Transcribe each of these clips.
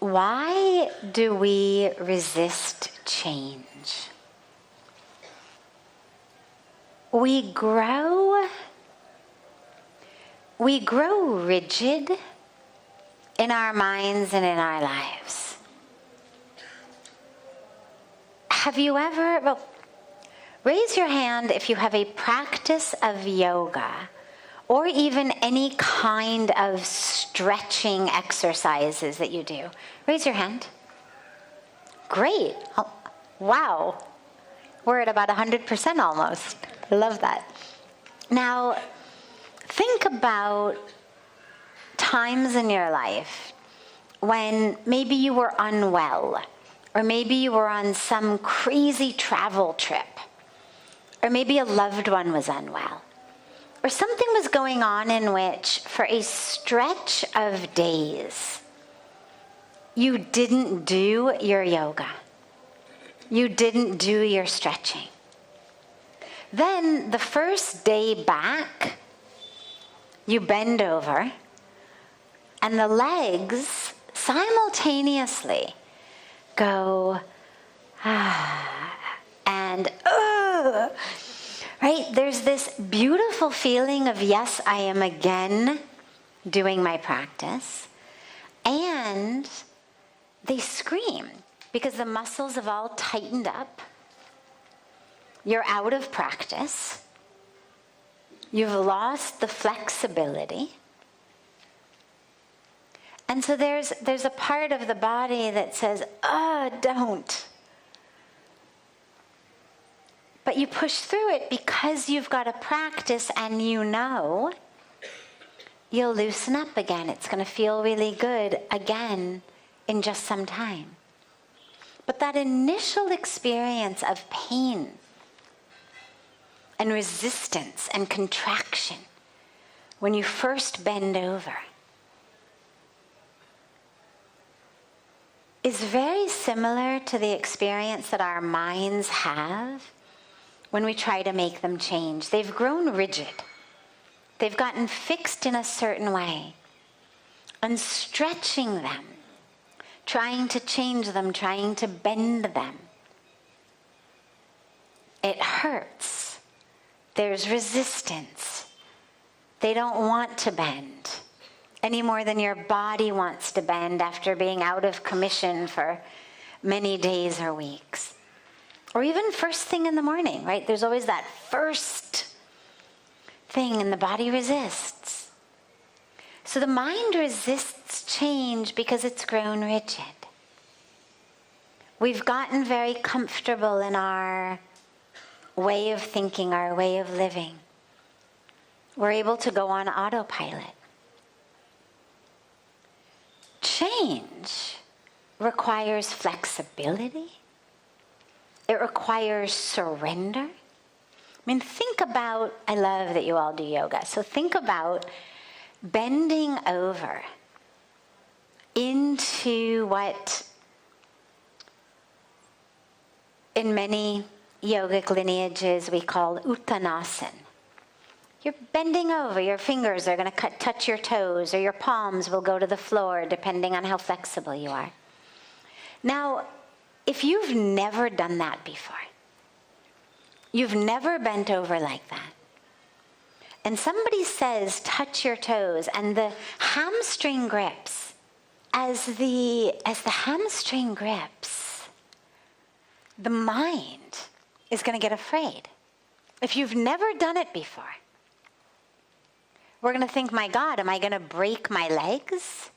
Why do we resist change? We grow rigid in our minds and in our lives. Have you ever, raise your hand if you have a practice of yoga or even any kind of stretching exercises that you do. Raise your hand. Great. Oh, wow. We're at about 100% almost. I love that. Now, think about times in your life when maybe you were unwell, or maybe you were on some crazy travel trip, or maybe a loved one was unwell, or something was going on in which for a stretch of days you didn't do your yoga. You didn't do your stretching. Then the first day back, you bend over and the legs simultaneously go, and right? There's this beautiful feeling of, yes, I am again doing my practice. And they scream because the muscles have all tightened up. You're out of practice. You've lost the flexibility. And so there's a part of the body that says, don't. But you push through it because you've got a practice and you know you'll loosen up again. It's going to feel really good again in just some time. But that initial experience of pain and resistance and contraction when you first bend over is very similar to the experience that our minds have when we try to make them change. They've grown rigid. They've gotten fixed in a certain way. And stretching them, trying to change them, trying to bend them, it hurts. There's resistance. They don't want to bend any more than your body wants to bend after being out of commission for many days or weeks. Or even first thing in the morning, right? There's always that first thing and the body resists. So the mind resists change because it's grown rigid. We've gotten very comfortable in our way of thinking, our way of living. We're able to go on autopilot. Change requires flexibility. It requires surrender. I mean, think about, I love that you all do yoga, so think about bending over into what in many yogic lineages we call uttanasana. You're bending over, your fingers are going to touch your toes, or your palms will go to the floor, depending on how flexible you are. Now, if you've never done that before, you've never bent over like that, and somebody says, touch your toes, and the hamstring grips, as the hamstring grips, the mind is going to get afraid. If you've never done it before, we're going to think, my God, am I going to break my legs?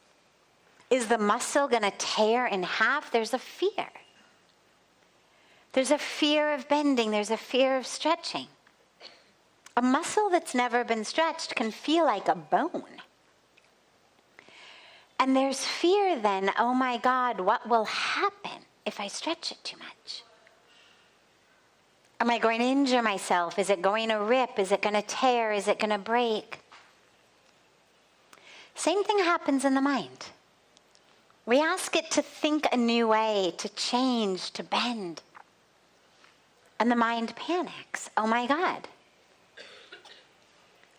Is the muscle going to tear in half? There's a fear. There's a fear of bending. There's a fear of stretching. A muscle that's never been stretched can feel like a bone. And there's fear then, oh my God, what will happen if I stretch it too much? Am I going to injure myself? Is it going to rip? Is it going to tear? Is it going to break? Same thing happens in the mind. We ask it to think a new way, to change, to bend. And the mind panics. Oh my God.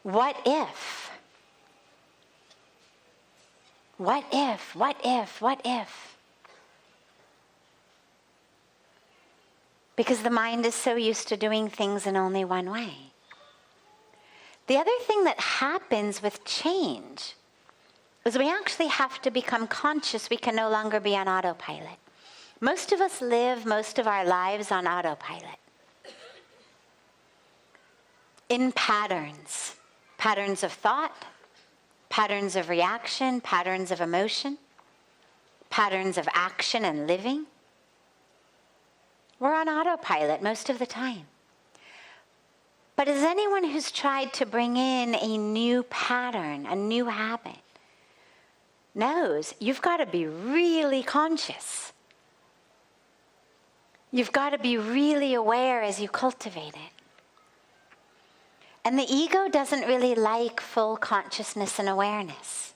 What if? What if? What if? What if? because the mind is so used to doing things in only one way. The other thing that happens with change is we actually have to become conscious. We can no longer be on autopilot. Most of us live most of our lives on autopilot. In patterns. Patterns of thought, patterns of reaction, patterns of emotion, patterns of action and living. We're on autopilot most of the time. But as anyone who's tried to bring in a new pattern, a new habit, knows, you've got to be really conscious. You've got to be really aware as you cultivate it. And the ego doesn't really like full consciousness and awareness.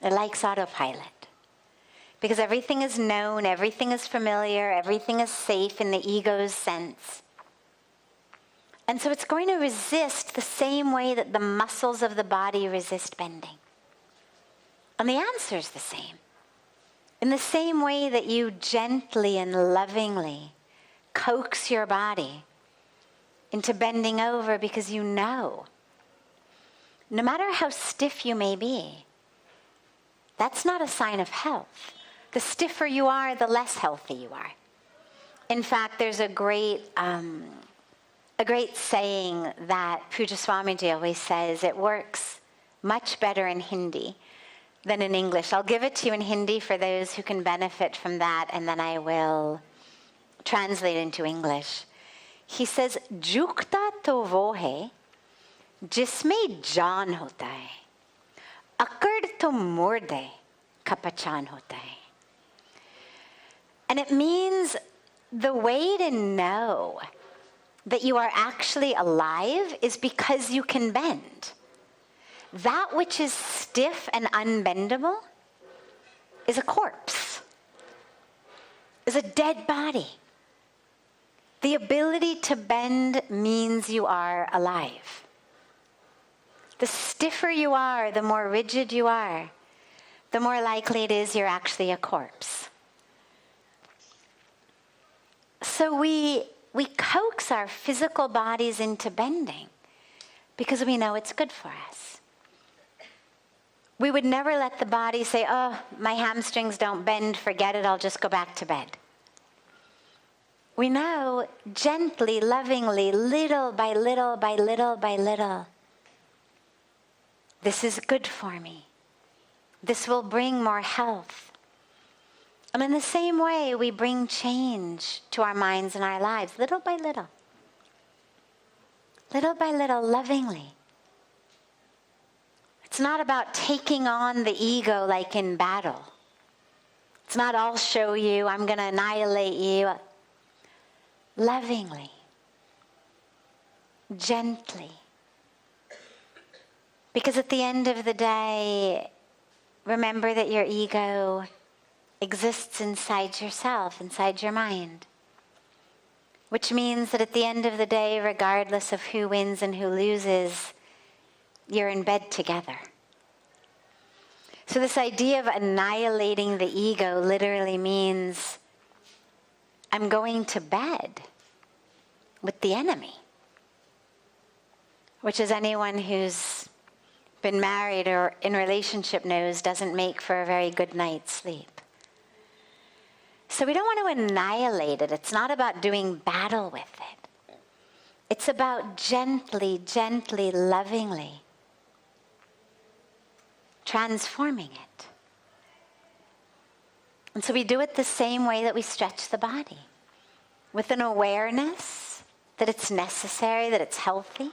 It likes autopilot. Because everything is known, everything is familiar, everything is safe in the ego's sense. And so it's going to resist the same way that the muscles of the body resist bending. And the answer is the same. In the same way that you gently and lovingly coax your body into bending over because you know, no matter how stiff you may be, that's not a sign of health. The stiffer you are, the less healthy you are. In fact, there's a great saying that Puja Swamiji always says. It works much better in Hindi than in English. I'll give it to you in Hindi for those who can benefit from that, and then I will translate into English. He says, "Jukta to wo hai, jisme jaan hota hai. Akkad to murde ka pachan hota hai." And it means the way to know that you are actually alive is because you can bend. That which is stiff and unbendable is a corpse, is a dead body. The ability to bend means you are alive. The stiffer you are, the more rigid you are, the more likely it is you're actually a corpse. So we coax our physical bodies into bending because we know it's good for us. We would never let the body say, "Oh, my hamstrings don't bend, forget it, I'll just go back to bed." We know gently, lovingly, little by little by little by little, this is good for me. This will bring more health. And in the same way, we bring change to our minds and our lives, little by little, lovingly. It's not about taking on the ego like in battle. It's not, "I'll show you, I'm going to annihilate you." Lovingly, gently. Because at the end of the day, remember that your ego exists inside yourself, inside your mind. Which means that at the end of the day, regardless of who wins and who loses, you're in bed together. So this idea of annihilating the ego literally means I'm going to bed with the enemy. Which, as anyone who's been married or in relationship knows, doesn't make for a very good night's sleep. So we don't want to annihilate it. It's not about doing battle with it. It's about gently, gently, lovingly transforming it. And so we do it the same way that we stretch the body, with an awareness that it's necessary, that it's healthy,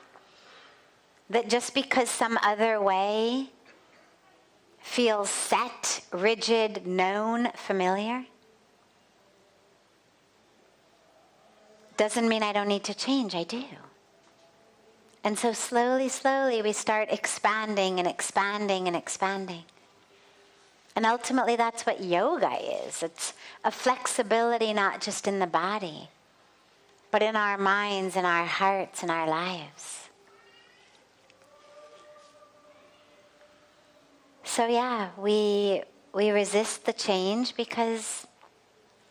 that just because some other way feels set, rigid, known, familiar, doesn't mean I don't need to change. I do. And so slowly, slowly, we start expanding and expanding and expanding. And ultimately, that's what yoga is. It's a flexibility not just in the body, but in our minds, in our hearts, in our lives. So yeah, we resist the change because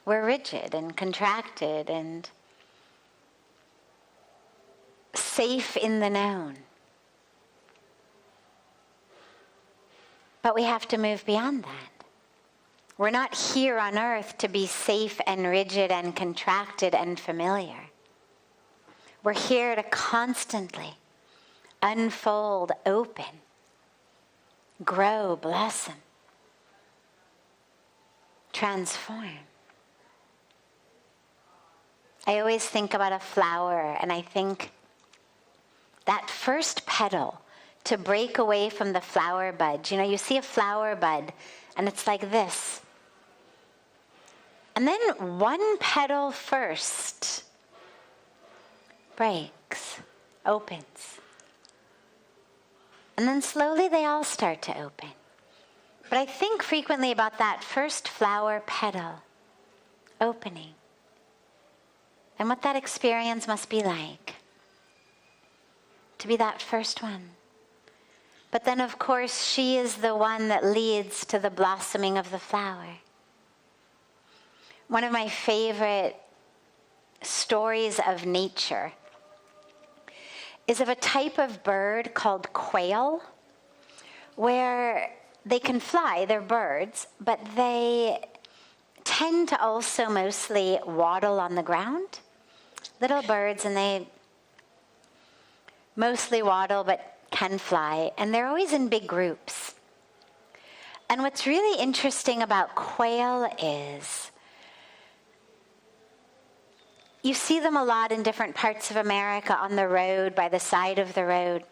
we're rigid and contracted and safe in the known. But we have to move beyond that. We're not here on earth to be safe and rigid and contracted and familiar. We're here to constantly unfold, open, grow, blossom, transform. I always think about a flower, and I think that first petal to break away from the flower bud. You know, you see a flower bud, and it's like this. And then one petal first breaks, opens. And then slowly they all start to open. But I think frequently about that first flower petal opening and what that experience must be like to be that first one. But then, of course, she is the one that leads to the blossoming of the flower. One of my favorite stories of nature is of a type of bird called quail, where they can fly, they're birds, but they tend to also mostly waddle on the ground. Little birds, and they mostly waddle but can fly, and they're always in big groups. And what's really interesting about quail is you see them a lot in different parts of America on the road, by the side of the road.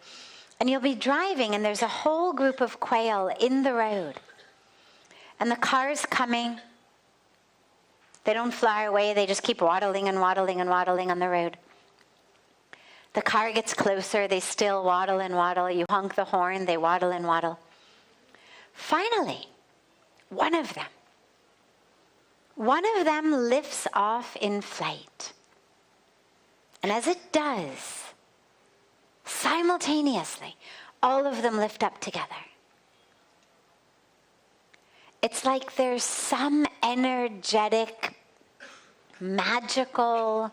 And you'll be driving, and there's a whole group of quail in the road. And the car's coming. They don't fly away. They just keep waddling and waddling and waddling on the road. The car gets closer. They still waddle and waddle. You honk the horn. They waddle and waddle. Finally, one of them lifts off in flight. And as it does, simultaneously, all of them lift up together. It's like there's some energetic, magical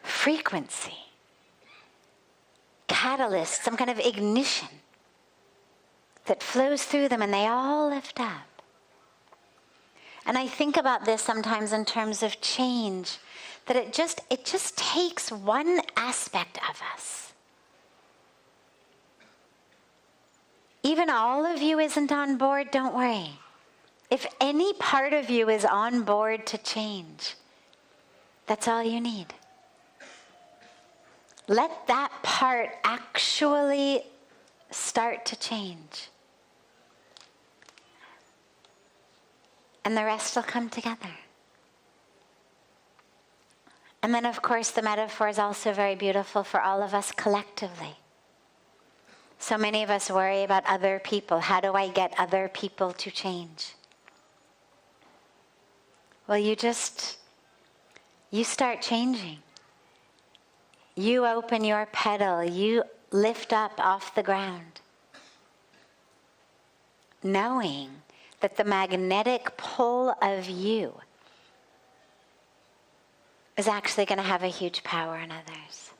frequency, catalyst, some kind of ignition that flows through them, and they all lift up. And I think about this sometimes in terms of change, that it just takes one aspect of us. Even all of you isn't on board, don't worry. If any part of you is on board to change, that's all you need. Let that part actually start to change. And the rest will come together. And then, of course, the metaphor is also very beautiful for all of us collectively. So many of us worry about other people. How do I get other people to change? Well, you start changing. You open your petal. You lift up off the ground, knowing that the magnetic pull of you is actually going to have a huge power on others.